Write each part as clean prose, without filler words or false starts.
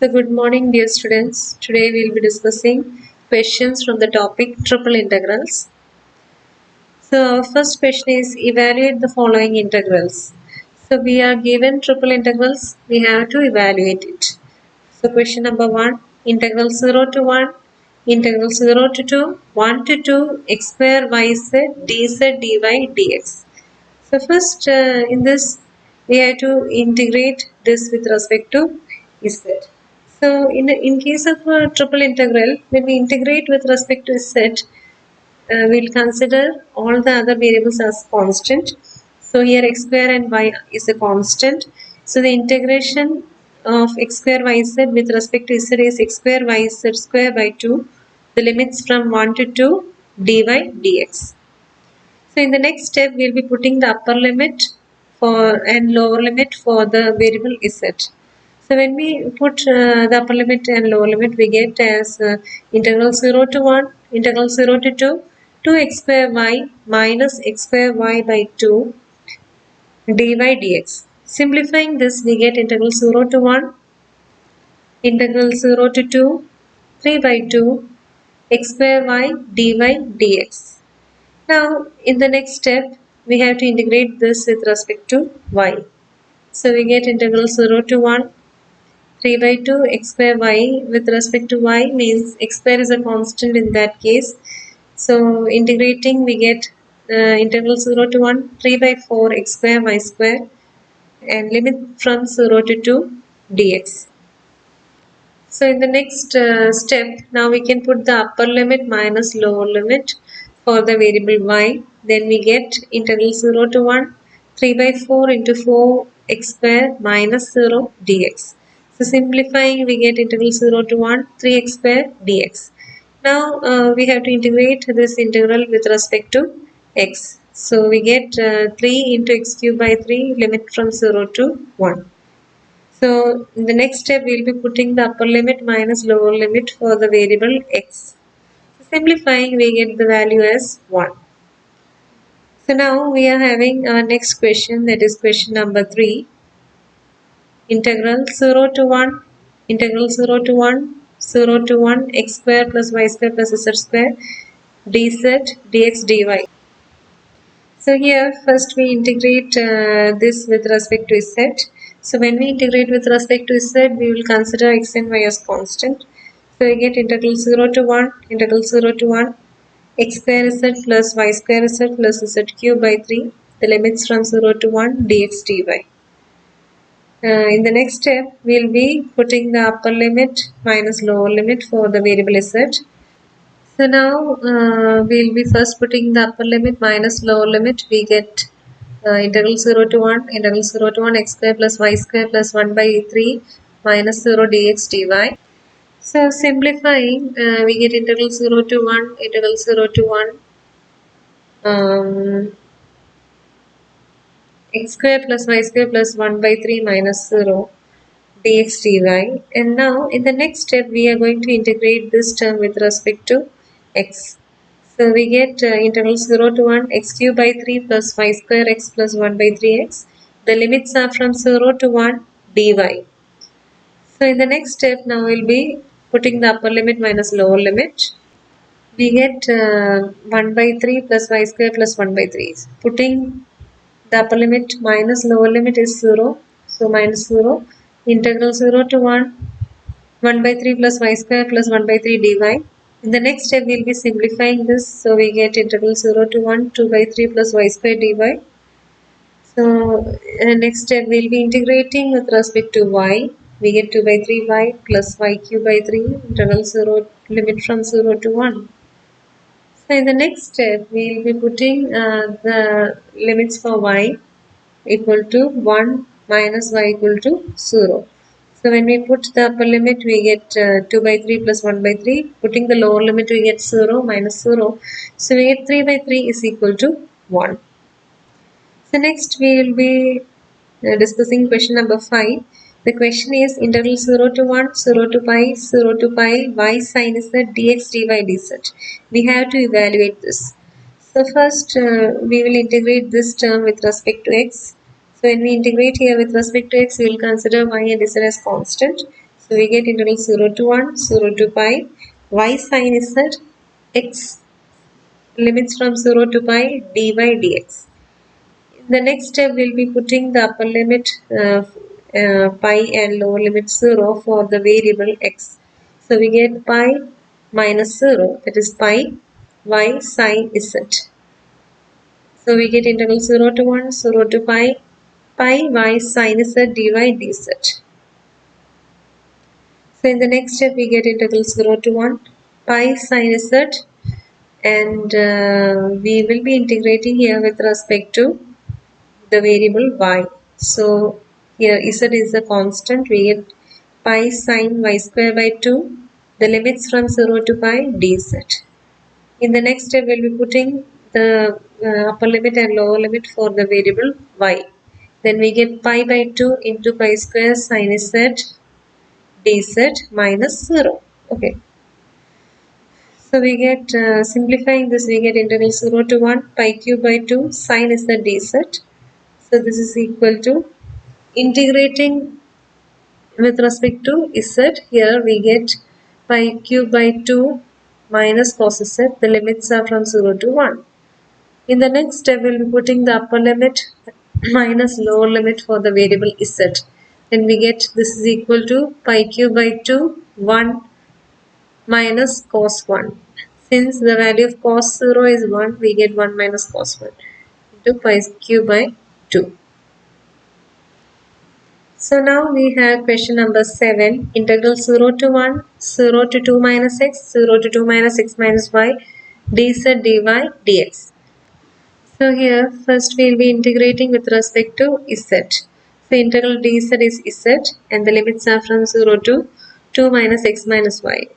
So, good morning, dear students. Today we will be discussing questions from the topic triple integrals. So, our first question is evaluate the following integrals. So, we are given triple integrals, we have to evaluate it. So, question number 1 integral 0 to 1, integral 0 to 2, 1 to 2, x square yz, dz, dy, dx. So, first in this, we have to integrate this with respect to z. So, in case of a triple integral, when we integrate with respect to z, we'll consider all the other variables as constant. So, here x square and y is a constant. So, the integration of x square yz with respect to z is x square yz square by 2. The limits from 1 to 2 dy dx. So, in the next step, we'll be putting the upper limit for and lower limit for the variable z. So when we put the upper limit and lower limit, we get as integral 0 to 1, integral 0 to 2, 2x square y minus x square y by 2 dy dx. Simplifying this, we get integral 0 to 1, integral 0 to 2, 3 by 2 x square y dy dx. Now, in the next step, we have to integrate this with respect to y. So we get integral 0 to 1, 3 by 2 x square y with respect to y means x square is a constant in that case. So integrating we get integral 0 to 1 3 by 4 x square y square and limit from 0 to 2 dx. So in the next step now we can put the upper limit minus lower limit for the variable y. Then we get integral 0 to 1 3 by 4 into 4 x square minus 0 dx. So simplifying we get integral 0 to 1 3x square dx. Now we have to integrate this integral with respect to x. So we get 3 into x cube by 3 limit from 0 to 1. So in the next step we will be putting the upper limit minus lower limit for the variable x. So simplifying we get the value as 1. So now we are having our next question, that is question number 3. Integral 0 to 1, integral 0 to 1, 0 to 1 x square plus y square plus z square dz dx dy. So here first we integrate this with respect to z. So when we integrate with respect to z, we will consider x and y as constant. So we get integral 0 to 1, integral 0 to 1, x square z plus y square z plus z cube by 3. The limits from 0 to 1 dx dy. In the next step, we will be putting the upper limit minus lower limit for the variable z. So now we will be first putting the upper limit minus lower limit. We get integral 0 to 1, integral 0 to 1 x square plus y square plus 1 by 3 minus 0 dx dy. So simplifying, we get integral 0 to 1, integral 0 to 1 x square plus y square plus 1 by 3 minus 0 dx dy. And now in the next step we are going to integrate this term with respect to x. So we get integral 0 to 1 x cube by 3 plus y square x plus 1 by 3x. The limits are from 0 to 1 dy. So in the next step now we will be putting the upper limit minus lower limit. We get 1 by 3 plus y square plus 1 by 3. Putting the upper limit minus lower limit is 0. So minus 0. Integral 0 to 1. 1 by 3 plus y square plus 1 by 3 dy. In the next step, we will be simplifying this. So we get integral 0 to 1, 2 by 3 plus y square dy. So next step, we will be integrating with respect to y. We get 2 by 3y plus y cube by 3, integral 0, limit from 0 to 1. So in the next step, we will be putting the limits for y equal to 1 minus y equal to 0. So when we put the upper limit, we get 2 by 3 plus 1 by 3. Putting the lower limit, we get 0 minus 0. So we get 3 by 3 is equal to 1. So next we will be discussing question number 5. The question is integral 0 to 1, 0 to pi, 0 to pi, y sin z dx dy dz. We have to evaluate this. So first we will integrate this term with respect to x. So when we integrate here with respect to x, we will consider y and z as constant. So we get integral 0 to 1, 0 to pi, y sin z, x limits from 0 to pi, dy dx. In the next step, we'll be putting the upper limit pi and lower limit 0 for the variable x. So we get pi minus 0, that is pi y sin z. So we get integral 0 to 1, 0 to pi, pi y sin z dy dz. So in the next step, we get integral 0 to 1, pi sin z, and we will be integrating here with respect to the variable y. So here z is a constant. We get pi sin y square by 2. The limits from 0 to pi dz. In the next step, we'll be putting the upper limit and lower limit for the variable y. Then we get pi by 2 into pi square sin z dz minus 0. Okay. So we get, simplifying this, we get integral 0 to 1 pi cube by 2 sin z dz. So this is equal to, integrating with respect to z, here we get pi cube by 2 minus cos z. The limits are from 0 to 1. In the next step, we will be putting the upper limit minus lower limit for the variable z. Then we get this is equal to pi cube by 2, 1 minus cos 1. Since the value of cos 0 is 1, we get 1 minus cos 1 into pi cube by 2. So now we have question number 7, integral 0 to 1, 0 to 2 minus x, 0 to 2 minus x minus y, dz dy dx. So here first we will be integrating with respect to z. So integral dz is z and the limits are from 0 to 2 minus x minus y.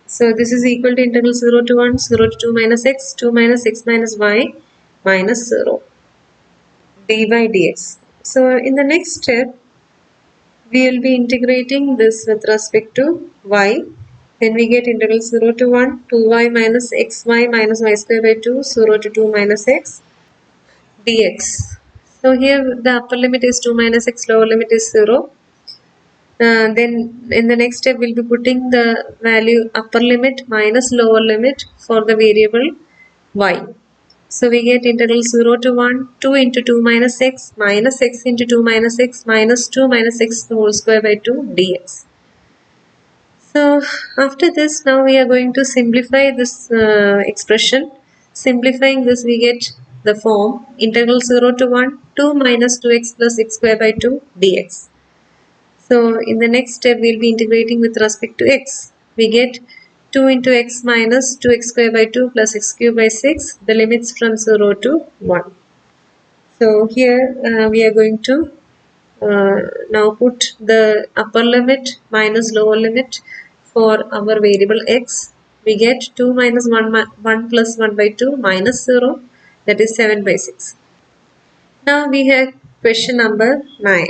So this is equal to integral 0 to 1, 0 to 2 minus x, 2 minus x minus y minus 0 dy dx. So in the next step, we will be integrating this with respect to y. Then we get integral 0 to 1, 2y minus xy minus y square by 2, 0 to 2 minus x dx. So here the upper limit is 2 minus x, lower limit is 0. Then in the next step, we'll be putting the value upper limit minus lower limit for the variable y. So we get integral 0 to 1, 2 into 2 minus x into 2 minus x minus 2 minus x whole square by 2 dx. So after this, now we are going to simplify this expression. Simplifying this, we get the form integral 0 to 1, 2 minus 2x plus x square by 2 dx. So in the next step, we will be integrating with respect to x. We get 2 into x minus 2x square by 2 plus x cube by 6. The limits from 0 to 1. So here we are going to now put the upper limit minus lower limit for our variable x. We get 2 minus 1 plus 1 by 2 minus 0, that is 7 by 6. Now we have question number 9.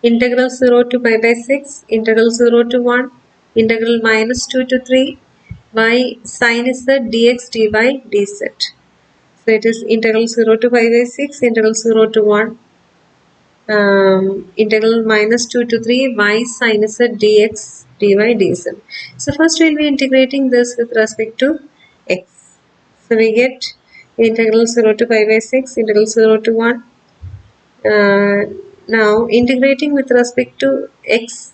Integral 0 to pi by 6, integral 0 to 1, integral minus 2 to 3, y sin z dx dy dz. So it is integral 0 to pi by 6, integral 0 to 1, integral minus 2 to 3, y sin z dx dy dz. So first we will be integrating this with respect to x. So we get integral 0 to pi by 6, integral 0 to 1. Now integrating with respect to x,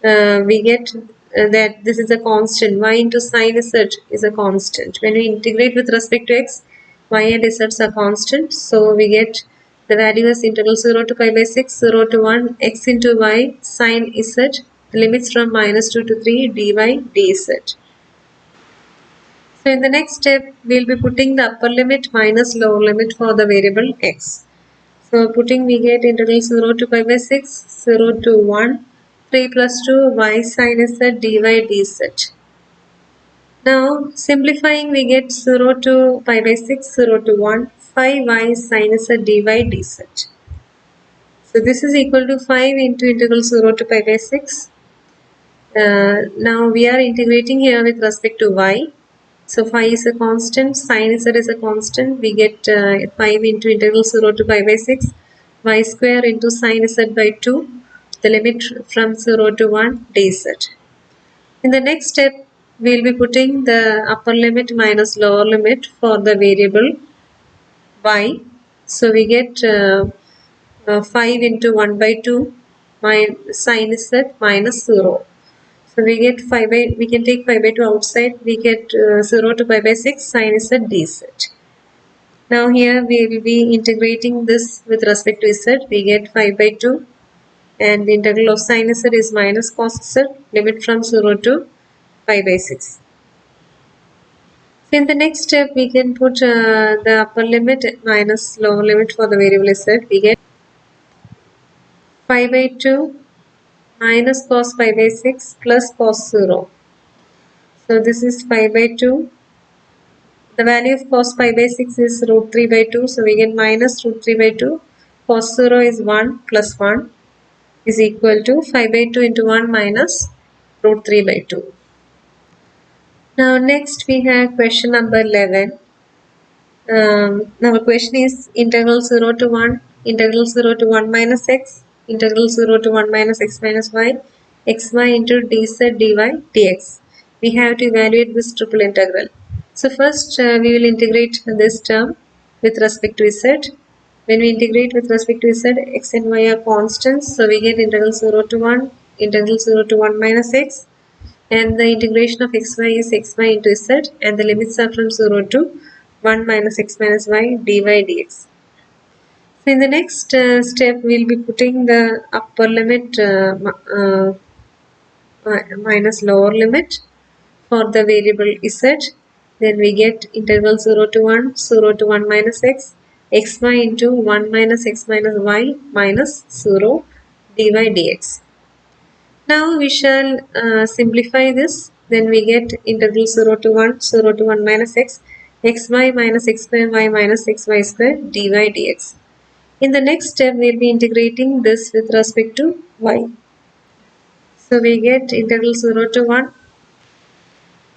we get that this is a constant. Y into sin z is a constant. When we integrate with respect to x, y and z are constant. So we get the value as integral 0 to pi by 6, 0 to 1, x into y sin z, the limits from minus 2 to 3 dy dz. So in the next step, we will be putting the upper limit minus lower limit for the variable x. So putting, we get integral 0 to pi by 6, 0 to 1, 3 plus 2 y sin z dy dz. Now simplifying, we get 0 to pi by 6, 0 to 1, 5y sin z dy dz. So this is equal to 5 into integral 0 to pi by 6. Now we are integrating here with respect to y. So phi is a constant, sin z is a constant. We get 5 into integral 0 to pi by 6, y square into sin z by 2. the limit from 0 to 1 dz. In the next step, we will be putting the upper limit minus lower limit for the variable y. So we get 5 into 1 by 2 sin z minus 0. So we get 5 by, we can take 5 by 2 outside, we get 0 to pi by 6 sin z dz. Now here we will be integrating this with respect to z. We get 5 by 2 and the integral of sin z is minus cos z, limit from 0 to pi by 6. So in the next step we can put the upper limit minus lower limit for the variable z. We get 5 by 2 minus cos pi by 6 plus cos 0. So this is 5 by 2. The value of cos pi by 6 is root 3 by 2. So we get minus root 3 by 2. Cos 0 is 1 plus 1 is equal to 5 by 2 into 1 minus root 3 by 2. Now next we have question number 11. Now the question is integral 0 to 1, integral 0 to 1 minus x, integral 0 to 1 minus x minus y, xy into dz dy dx. We have to evaluate this triple integral. So first we will integrate this term with respect to z. When we integrate with respect to z, x and y are constants. So we get integral 0 to 1, integral 0 to 1 minus x, and the integration of xy is xy into z, and the limits are from 0 to 1 minus x minus y dy dx. So in the next step we will be putting the upper limit minus lower limit for the variable z. Then we get integral 0 to 1, 0 to 1 minus x, xy into 1 minus x minus y minus 0 dy dx. Now we shall simplify this. Then we get integral 0 to 1, 0 to 1 minus x, xy minus x square y minus xy square dy dx. In the next step, we will be integrating this with respect to y. So we get integral 0 to 1,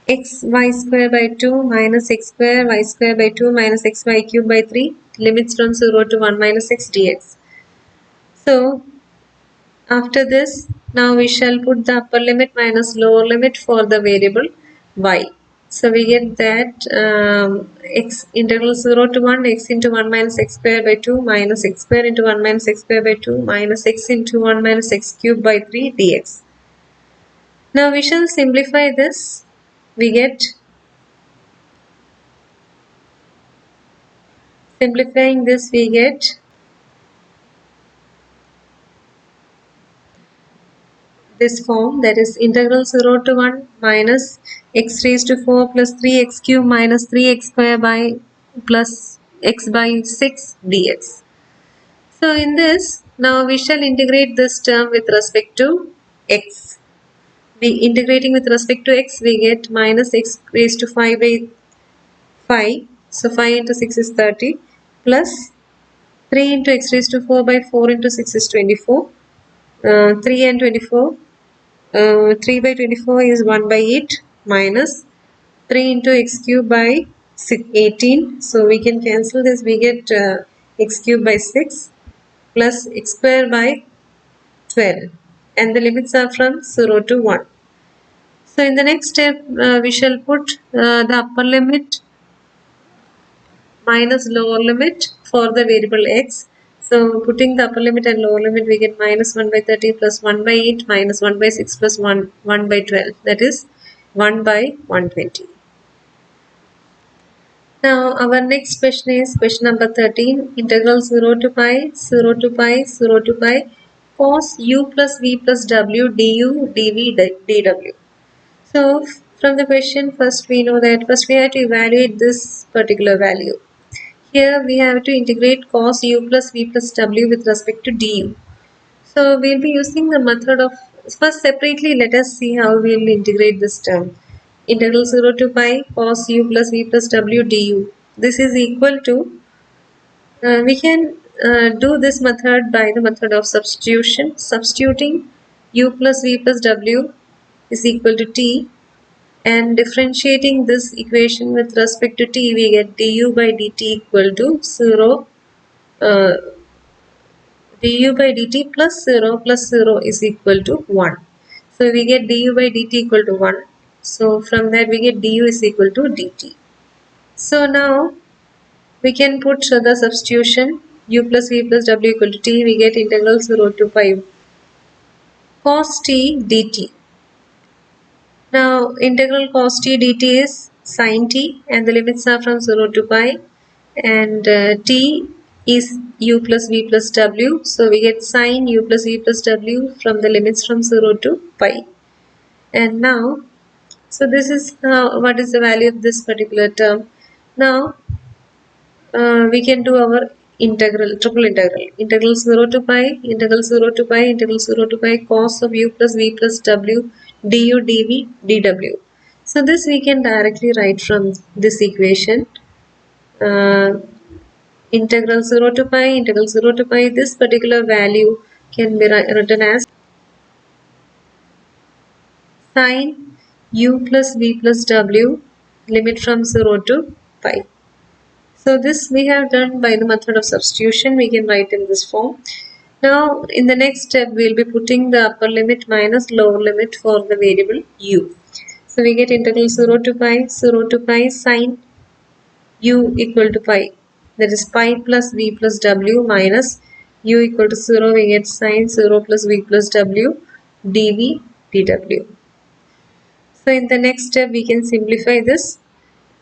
x y square by 2 minus x square y square by 2 minus xy cube by 3, limits from 0 to 1 minus x dx. So after this, now we shall put the upper limit minus lower limit for the variable y. So we get that x integral 0 to 1 x into 1 minus x square by 2 minus x square into 1 minus x square by 2 minus x into 1 minus x cube by 3 dx. Now we shall simplify this. We get, simplifying this we get this form, that is integral 0 to 1 minus x raised to 4 plus 3x cube minus 3x square by plus x by 6 dx. So in this, now we shall integrate this term with respect to x. We integrating with respect to x, we get minus x raised to 5 by 5. So 5 into 6 is 30 plus 3 into x raised to 4 by 4 into 6 is 24. 3 and 24. 3 by 24 is 1 by 8 minus 3 into x cube by 18. So we can cancel this. We get x cube by 6 plus x square by 12. And the limits are from 0 to 1. So in the next step, we shall put the upper limit minus lower limit for the variable x. So putting the upper limit and lower limit, we get minus 1 by 30 plus 1 by 8 minus 1 by 6 plus 1 by 12. That is 1 by 120. Now our next question is question number 13. Integral 0 to pi, 0 to pi, 0 to pi cos u plus v plus w du dv dw. So from the question, first we know that first we have to evaluate this particular value. Here we have to integrate cos u plus v plus w with respect to du. So we'll be using the method of, first separately let us see how we will integrate this term. Integral 0 to pi cos u plus v plus w du. This is equal to, we can do this method by the method of substitution. Substituting u plus v plus w is equal to t, and differentiating this equation with respect to t, we get du by dt equal to 0. du by dt plus 0 is equal to 1. So we get du by dt equal to 1. So from that we get du is equal to dt. So now we can put the substitution u plus v plus w equal to t. We get integral 0 to pi cos t dt. Now integral cos t dt is sin t and the limits are from 0 to pi, and t is u plus v plus w. So we get sin u plus v plus w from the limits from 0 to pi. And now, so this is what is the value of this particular term. Now we can do our triple integral 0 to pi, integral 0 to pi, integral 0 to pi cos of u plus v plus w du dv dw. So this we can directly write from this equation. Integral 0 to pi, integral 0 to pi, this particular value can be written as sin u plus v plus w limit from 0 to pi. So this we have done by the method of substitution. We can write in this form. Now in the next step we will be putting the upper limit minus lower limit for the variable u. So we get integral 0 to pi sin u equal to pi, that is pi plus v plus w, minus u equal to 0, we get sin 0 plus v plus w dv dw. So in the next step we can simplify this,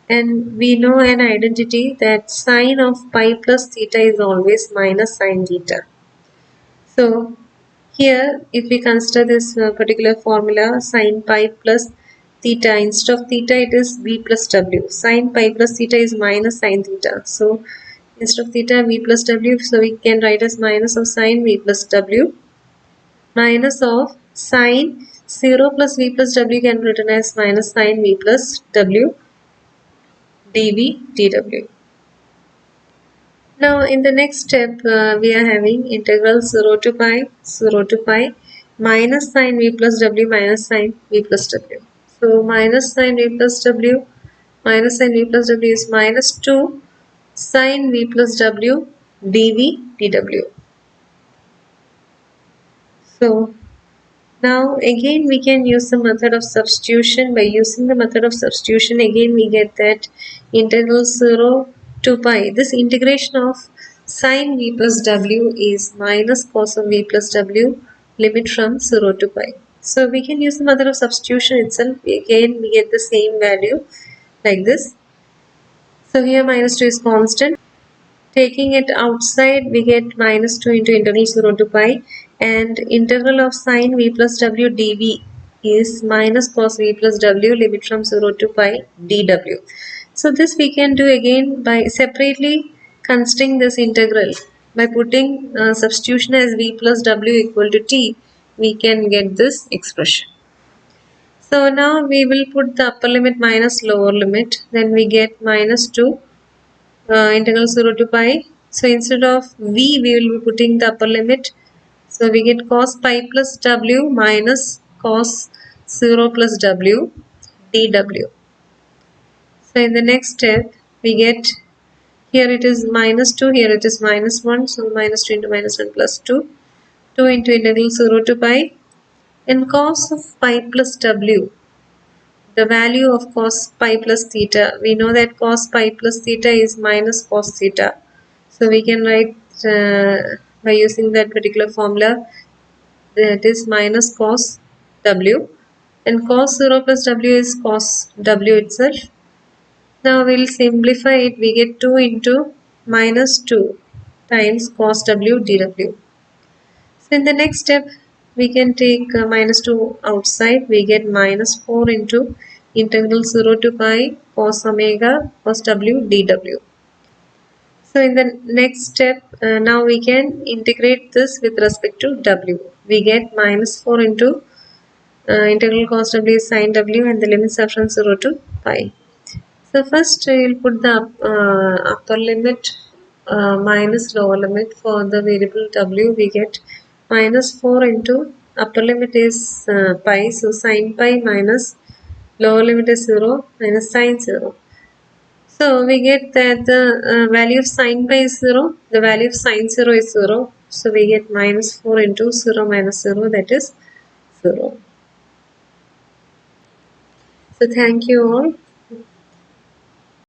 and we know an identity that sine of pi plus theta is always minus sine theta. So here if we consider this particular formula, sine pi plus theta, instead of theta it is v plus w. Sine pi plus theta is minus sine theta. So instead of theta v plus w, so we can write as minus of sine v plus w, minus of sine 0 plus v plus w can be written as minus sine v plus w dv dw. Now in the next step we are having integral 0 to pi minus sine v plus w minus sine v plus w. So minus sine v plus w minus sine v plus w is minus 2 sine v plus w dv dw. So now again we can use the method of substitution. By using the method of substitution, again we get that integral 0 to pi, this integration of sine v plus w is minus cos of v plus w limit from 0 to pi. So we can use the method of substitution itself. Again we get the same value like this. So here minus 2 is constant. Taking it outside we get minus 2 into integral 0 to pi, and integral of sine v plus w dv is minus cos v plus w limit from 0 to pi dw. So this we can do again by separately considering this integral. By putting substitution as v plus w equal to t, we can get this expression. So now we will put the upper limit minus lower limit, then we get minus 2 integral 0 to pi. So instead of v we will be putting the upper limit. So we get cos pi plus w minus cos 0 plus w dw. So in the next step we get, here it is minus 2, here it is minus 1. So minus 2 into minus 1 plus 2. 2 into integral 0 to pi, and cos of pi plus w, the value of cos pi plus theta. We know that cos pi plus theta is minus cos theta. So we can write by using that particular formula, that is minus cos w, and cos 0 plus w is cos w itself. Now we will simplify it. We get 2 into minus 2 times cos w dw. So in the next step we can take minus 2 outside. We get minus 4 into integral 0 to pi cos omega cos w dw. So in the next step now we can integrate this with respect to w. We get minus 4 into integral cos w is sin w, and the limits are from 0 to pi. So first we will put the upper limit minus lower limit for the variable w. We get minus 4 into upper limit is pi, so sin pi, minus lower limit is 0 minus sin 0. So we get that the value of sin pi is 0, the value of sin 0 is 0. So we get minus 4 into 0 minus 0, that is 0. So thank you all.